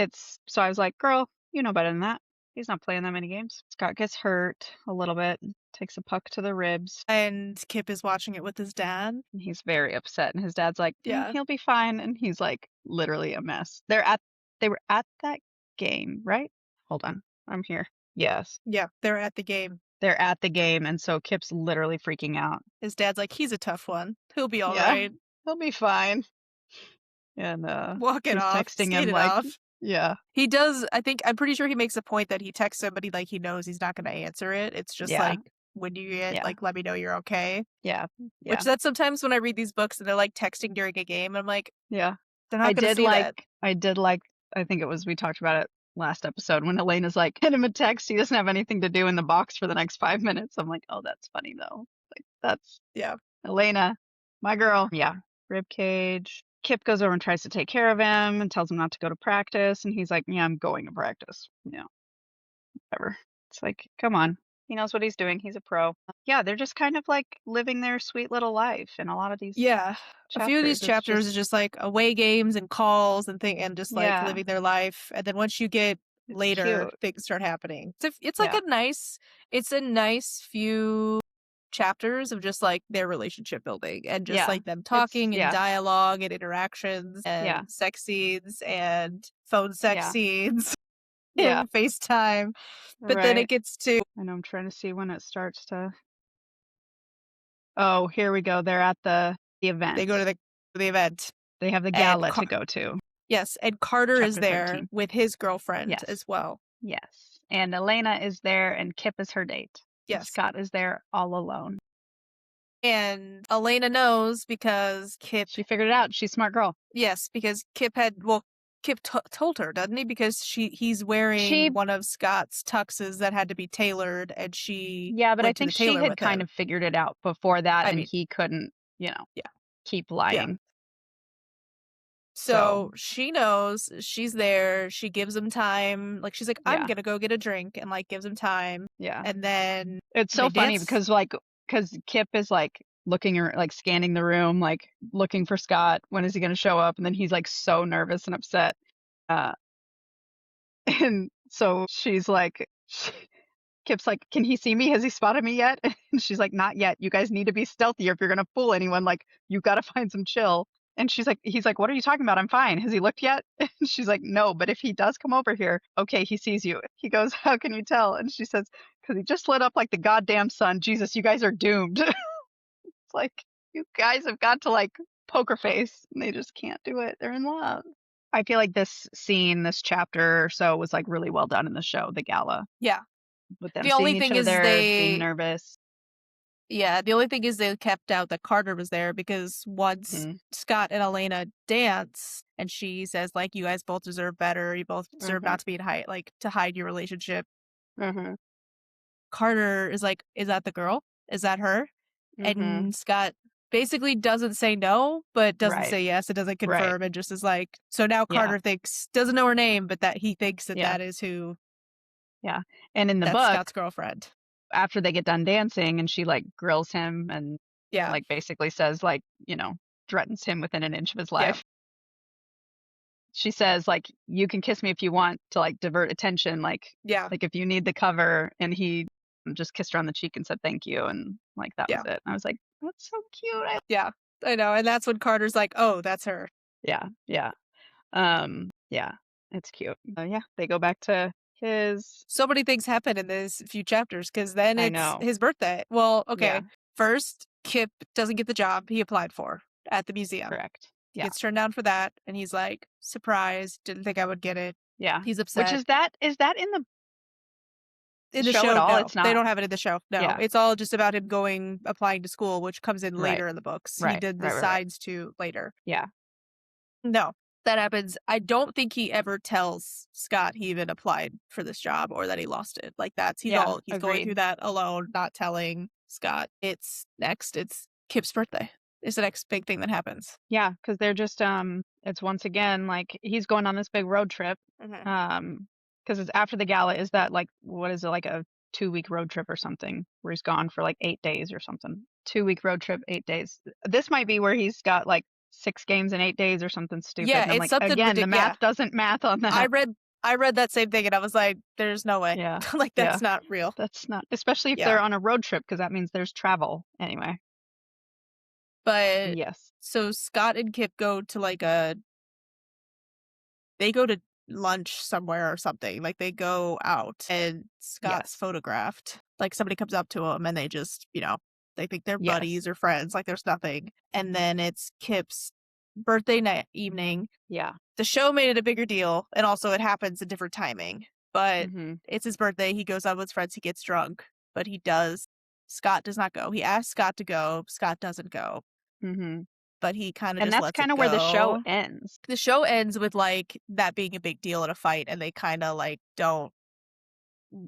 so I was like, girl, you know better than that. He's not playing that many games. Scott gets hurt a little bit, takes a puck to the ribs, And Kip is watching it with his dad. and he's very upset. And his dad's like, Yeah. he'll be fine. And he's like, literally a mess. They were at that game, right? Hold on, I'm here. Yes, Yeah, they're at the game. they're at the game, and so Kip's literally freaking out. His dad's like, he's a tough one. He'll be all Yeah. right. He'll be fine. And Walk it he's off. texting him Skate it like, off. yeah, He does. I'm pretty sure he makes a point that he texts him, but he knows he's not going to answer it. It's just Yeah. like when you get Yeah. like, let me know you're okay. yeah, yeah, Which that's sometimes when I read these books and they're like texting during a game, I'm like, yeah. they're not I going to did see that. like. I think it was we talked about it last episode when Elena's like, send him a text. He doesn't have anything to do in the box for the next 5 minutes. I'm like, oh, that's funny though. Like that's Yeah. Elena, my girl. Yeah, rib cage. Kip goes over and tries to take care of him and tells him not to go to practice, and he's like, yeah, I'm going to practice. Yeah, whatever. It's like, come on. He knows what he's doing. He's a pro. Yeah, they're just kind of like living their sweet little life in a lot of these. Yeah. A few of these It's chapters is just like away games and calls and just like Yeah. living their life. And then once you get It's later, cute. things start happening. It's like Yeah. it's a nice few chapters of just like their relationship building and just Yeah. like them talking and yeah. dialogue and interactions and Yeah. sex scenes and phone sex Yeah. scenes Yeah. and FaceTime. But then it gets to I know I'm trying to see when it starts to. Oh, here we go. They're at the event. they go to the event. They have the and gala to go to. Yes, and Carter is Chapter there 13. with his girlfriend Yes. as well. Yes. And Elena is there, and Kip is her date. And Yes. Scott is there all alone. And Elena knows because Kip, She figured it out. She's a smart girl. yes, because Kip told her, doesn't he? Because he's wearing She- one of Scott's tuxes that had to be tailored, and she Yeah, but I went to think the she tailor had with kind him. of figured it out before that, I and mean- he couldn't, Yeah. keep lying. So she knows she's there. She gives him time. Like she's like, I'm Yeah. gonna go get a drink, and like gives him time. Yeah. And then It's so they funny dance. because Kip is like looking or like scanning the room, like looking for Scott. When is he going to show up? And then he's like so nervous and upset. And so she's like, Kip's like, can he see me? Has he spotted me yet? And she's like, not yet. You guys need to be stealthier if you're going to fool anyone. Like, you got to find some chill. And he's like, what are you talking about? I'm fine. Has he looked yet? And she's like, no, but if he does come over here, okay, he sees you. He goes, how can you tell? And she says, because he just lit up like the goddamn sun. Jesus, you guys are doomed. It's like, you guys have got to like poker face, and they just can't do it. They're in love. I feel like this chapter or so was like really well done in the show, the gala. Yeah. With them The only seeing thing each is other, they- being nervous. Yeah, the only thing is they kept out that Carter was there because once Mhm. Scott and Elena dance and she says like you guys both deserve better, you both deserve not to be to hide your relationship. Mm-hmm. Carter is like, is that the girl? Is that her? Mhm. And Scott basically doesn't say no, but doesn't Right. say yes. It doesn't Right. confirm and just is like, so now Yeah. Carter doesn't know her name, but that he thinks that Yeah. that is who, Yeah. And in the that's book, Scott's girlfriend. after they get done dancing and she like grills him and Yeah. like basically says like, threatens him within an inch of his Yeah. life. She says like you can kiss me if you want to like divert attention Yeah. like if you need the cover and he just kissed her on the cheek and said thank you and like that was Yeah. it. And I was like, that's so cute. Yeah. I know. And that's when Carter's like, oh, that's her. Yeah. Yeah. Yeah. It's cute. Yeah, they go back to his So many things happen in this few chapters because then I it's know. his birthday. Well, Yeah, okay. First, Kip doesn't get the job he applied for at the museum. correct. He Yeah. gets turned down for that, and he's like, surprised, didn't think I would get it. Yeah. He's Which upset. is that in the In the show at show, all? no. It's They not. don't have it in the show. No. Yeah. It's all just about him applying to school, which comes in Right. later in the books. He Right. did Right. Right. Right. decides to later. Yeah. No. That happens. I don't think he ever tells Scott he even applied for this job or that he lost it. Like Yeah. he's going through Agreed. that alone, not telling Scott. It's next. It's Kip's birthday. It's the next big thing that happens. Yeah, because they're just it's once again like he's going on this big road trip. Mm-hmm. Because it's after the gala. Is that like what is it like a 2 week road trip or something where he's gone for like 8 days or something? 2 week road trip, 8 days. This might be where he's got like 6 games in 8 days or something stupid. Yeah, And I'm it's like, something again, the ridiculous. Yeah, math doesn't math on I that. read I read that same thing and I was like, "There's no way. Yeah. Like Yeah. that's not real." That's not, especially if Yeah, they're on a road trip, because that means there's travel anyway. but Yes. so Scott and Kip go to they go to lunch somewhere or something. Like they go out and Scott's Yes. photographed. Like somebody comes up to him and they just, they think they're Yes. buddies or friends. Like there's nothing. And then it's Kip's birthday night evening. Yeah. The show made it a bigger deal. And also it happens in different timing. But Mm-hmm. it's his birthday. He goes out with his friends. He gets drunk. But he does. Scott does not go. He asks Scott to go. Scott doesn't go. Mm-hmm. But he kind of And just that's lets it kind of where the show go. ends. The show ends with that being a big deal in a fight, and they kind of don't.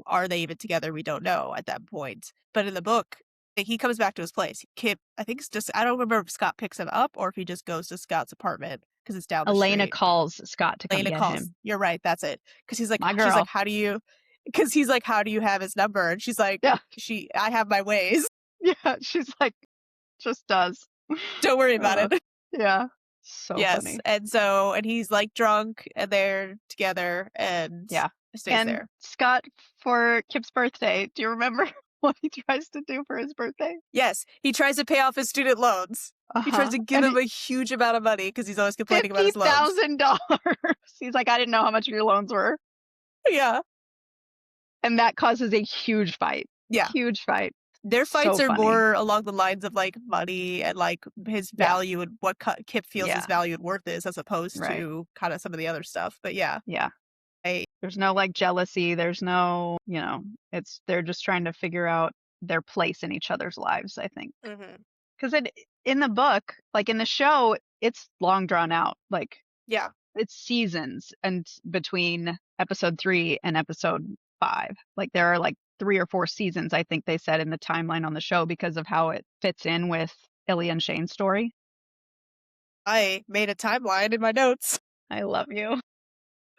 Are they even together? We don't know at that point. But in the book, he comes back to his place. Kip, I think it's just I don't remember if Scott picks him up or if he just goes to Scott's apartment because it's down the Elena street. calls Scott to come Elena get calls. him. You're right. That's it. Because she's My like, girl. how do you? Because he's like, how do you have his number? And she's like, Yeah. I have my ways. Yeah. She's like, just does. Don't worry about it. Yeah. So Yes. funny. And he's like drunk and they're together and Yeah. stays And there. Scott, for Kip's birthday, do you remember what he tries to do for his birthday? Yes, he tries to pay off his student loans. He tries to give him a huge amount of money because he's always complaining about his loans. $50,000. He's like, I didn't know how much your loans were. Yeah. And that causes a huge fight. Yeah. Huge fight. Their fights So are funny. more along the lines of money and his value and what Kip feels his value and worth is as opposed to kind of some of the other stuff. But yeah. Yeah. There's no jealousy. There's no, they're just trying to figure out their place in each other's lives, I think. Because in the book, in the show, it's long drawn out. Yeah. It's seasons and between episode 3 and episode 5. There are 3 or 4 seasons, I think they said in the timeline on the show because of how it fits in with Illy and Shane's story. I made a timeline in my notes. I love you.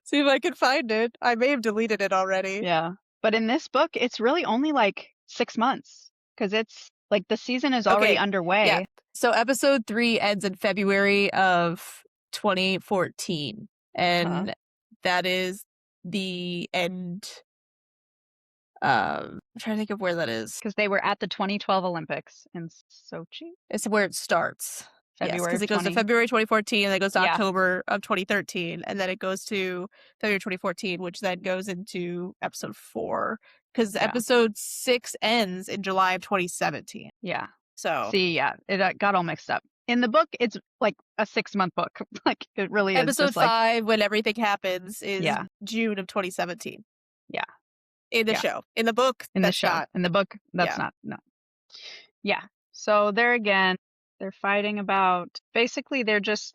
See if I can find it. I may have deleted it already. Yeah. But in this book, it's really only 6 months because it's the season is already underway. Yeah. So episode 3 ends in February of 2014. And that is the end. I'm trying to think of where that is. Because they were at the 2012 Olympics in Sochi. It's where it starts. February. Because it goes to February 2014, and then it goes to October of 2013, and then it goes to February 2014, which then goes into episode 4. Because episode 6 ends in July of 2017. Yeah. So see, it got all mixed up. In the book, it's a 6-month book. It really is. Episode 5, when everything happens, is June of 2017. Yeah. In the show. In the book, in that's the show. not. In the book, that's not. No. Yeah. So there again, they're fighting about. Basically, they're just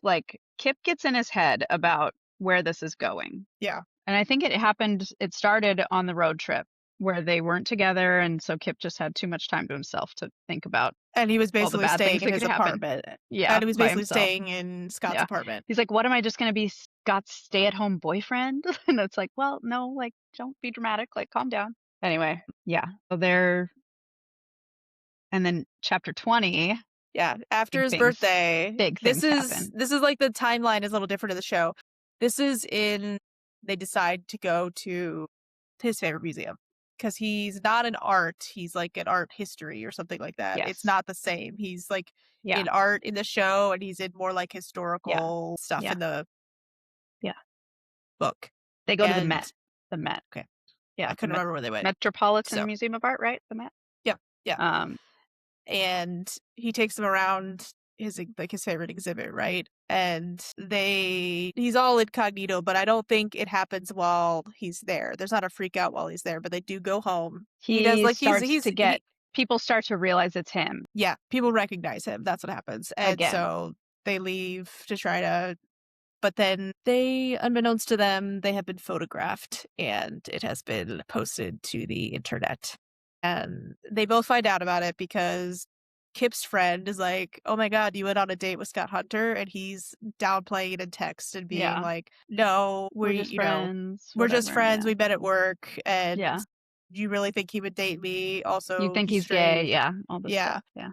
Kip gets in his head about where this is going. Yeah. And I think it started on the road trip. where they weren't together, and so Kip just had too much time to himself to think about And he was all the basically bad staying things in that his could happen. apartment. Yeah, And he was by basically himself. staying in Scott's Yeah. apartment. He's like, "What am I just gonna be Scott's stay-at-home boyfriend?" And it's like, well, no, like, don't be dramatic, like, calm down. Anyway, yeah. So they're and then chapter 20, Yeah, after big his things birthday, big this things is happen. this is like the timeline is a little different in the show. This is in they decide to go to his favorite museum because he's not an art, he's like an art history or something like that. It's Yes. not the same. He's like Yeah. in art in the show and he's in more like Yeah. historical stuff Yeah. in the Yeah. book. They go to the And Met. The Met. okay, Yeah, I the couldn't remember where they went. Metropolitan So, Museum of Art, right? The Met? yeah, yeah. Um, And he takes them around his favorite exhibit, right? And he's all incognito, but I don't think it happens while he's there. There's not a freak out while he's there, but they do go home. He does he like starts to get he people start to realize it's him yeah, people recognize him. That's what happens. And again. so they leave to try to but then they, unbeknownst to them, they have been photographed and it has been posted to the internet. And they both find out about it because Kip's friend is like, "Oh my God, you went on a date with Scott Hunter." And he's downplaying it in text and being Yeah. like, "No, We're just friends, we're just whatever. friends. Yeah. We met at work. And Yeah. do you really think he would date me? You Also, think he's he's gay, straight." yeah, all this Yeah. stuff. Yeah.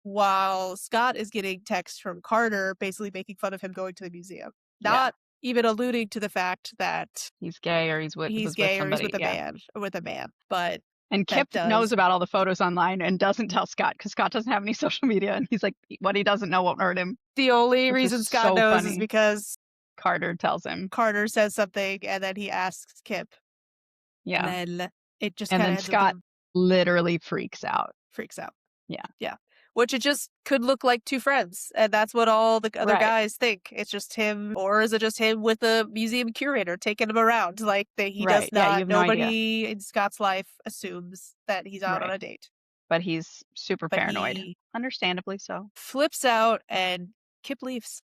While Scott is getting texts from Carter basically making fun of him going to the museum, Yeah. not even alluding to the fact that He's gay or he's was with gay or he's somebody. with a Yeah. man or with a man, but And that Kip knows does about all the photos online and doesn't tell Scott because Scott doesn't have any social media. And he's like, what he doesn't know won't hurt him, the only which is reason Scott so knows is funny. because Carter tells him. Carter says something and then he asks Kip, and Yeah. then it just And kind of then ends with Scott him literally freaks out. freaks out. Yeah. Yeah. Which it just could look like two friends, and that's what all the other Right. guys think. It's just him, or is it just him with a museum curator taking him around? Like he does Right. Yeah. You not. have no idea. Nobody in Scott's life assumes that he's out on Right. a date, But he's super but paranoid. he Understandably so. flips out, and Kip leaves.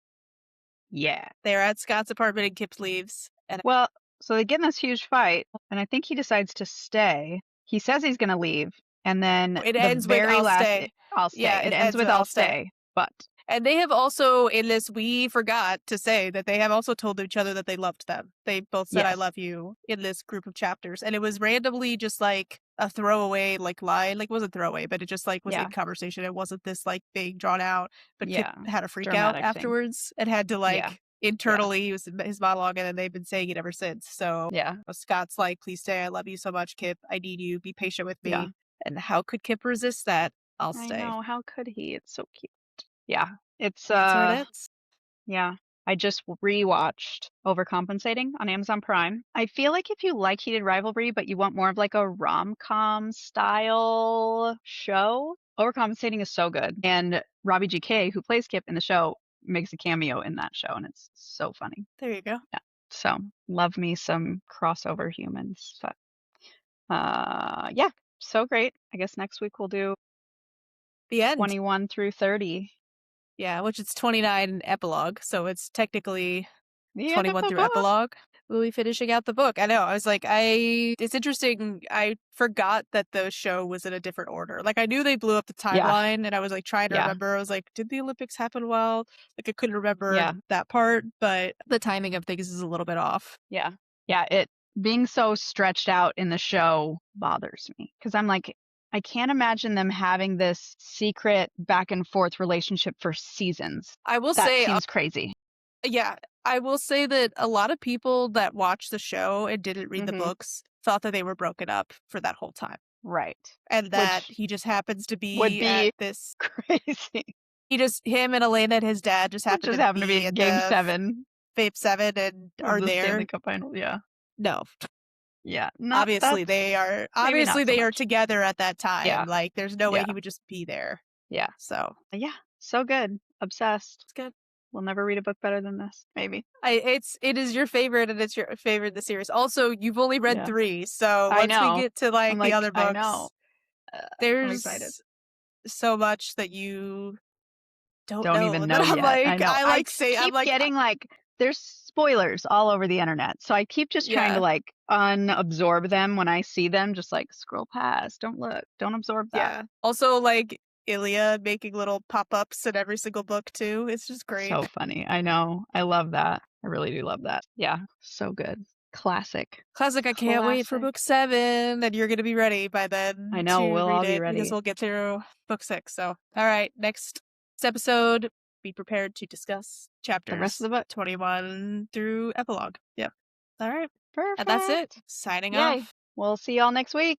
Yeah. They're at Scott's apartment, and Kip leaves, and Well, so they get in this huge fight, and I think he decides to stay. He says he's going to leave, and then it the ends with very "I'll last, stay." I'll Yeah, stay. It it ends ends with with I'll "I'll stay." stay. But And they have also, in this, we forgot to say that they have also told each other that they loved them. They both said, "I yes. love you" in this group of chapters. And it was randomly just like a throwaway, like line. Like, it wasn't throwaway, but it just like was in Yeah. conversation. It wasn't this like big drawn out. But Kip Yeah. had a freak out Dramatic thing. afterwards and had to Yeah. like Yeah. internally use his monologue. And then they've been saying it ever since. So Yeah. Scott's like, "Please stay. I love you so much, Kip. I need you. Be patient with Yeah. me." And how could Kip resist that? "I'll I stay." know. How could he? It's so cute. Yeah. It's, And that's where it ends. yeah. I just rewatched Overcompensating on Amazon Prime. I feel like if you like Heated Rivalry, but you want more of like a rom-com style show, Overcompensating is so good. And Robbie GK, who plays Kip in the show, makes a cameo in that show, and it's so funny. There you go. Yeah. So love me some crossover humans. But yeah, so great. I guess next week we'll do The end. 21 through 30. Yeah, which it's 29 epilogue, so it's technically The end of 21 the through book. epilogue. We'll be finishing out the book. I know. I was like, it's interesting. I forgot that the show was in a different order. Like, I knew they blew up the Yeah. timeline, and I was like trying to Yeah. remember. I was like, did the Olympics happen well? Like, I couldn't remember Yeah. that part, but the timing of things is a little bit off. Yeah. Yeah. It being so stretched out in the show bothers me because I'm like, I can't imagine them having this secret back and forth relationship for seasons. I will That say, seems crazy. yeah, I will say that a lot of people that watched the show and didn't read the Mhm. books thought that they were broken up for that whole time. Right. And that Which he just happens to would be at be this crazy. him and Elena and his dad just It happen just to happened to be be at game the 7 Vape 7 and of are the Stanley there. Cup final. Yeah. No, Yeah. Not obviously that's they are maybe not so they are much. together at that time. Yeah. Like, there's no way Yeah. he would just be there. Yeah. So Yeah. So good. Obsessed. it's good. We'll never read a book better than this. Maybe. It is your favorite and it's your favorite of the series. Also, you've only read Yeah. 3, so I once we know. get to I'm like the like, other I know. books, I'm excited. there's so much that you don't Don't know even that know yet. I know. I I like say I'm keep like getting like there's spoilers all over the internet. So I keep just trying to Yeah. like unabsorb them when I see them, just like scroll past, don't look, don't absorb that. Yeah. Also, like, Ilya making little pop-ups in every single book, too. It's just great. So funny. I know. I love that. I really do love that. Yeah. So good. Classic. Classic, I can't wait for Classic. book 7, and you're gonna be ready by I then know. to We'll read all be it because ready. we'll get through book 6. So, all right, next episode, be prepared to discuss The rest of chapters the book. 21 through epilogue. Yep. All right. And that's it. Perfect. Signing Yay. off. We'll see y'all next week.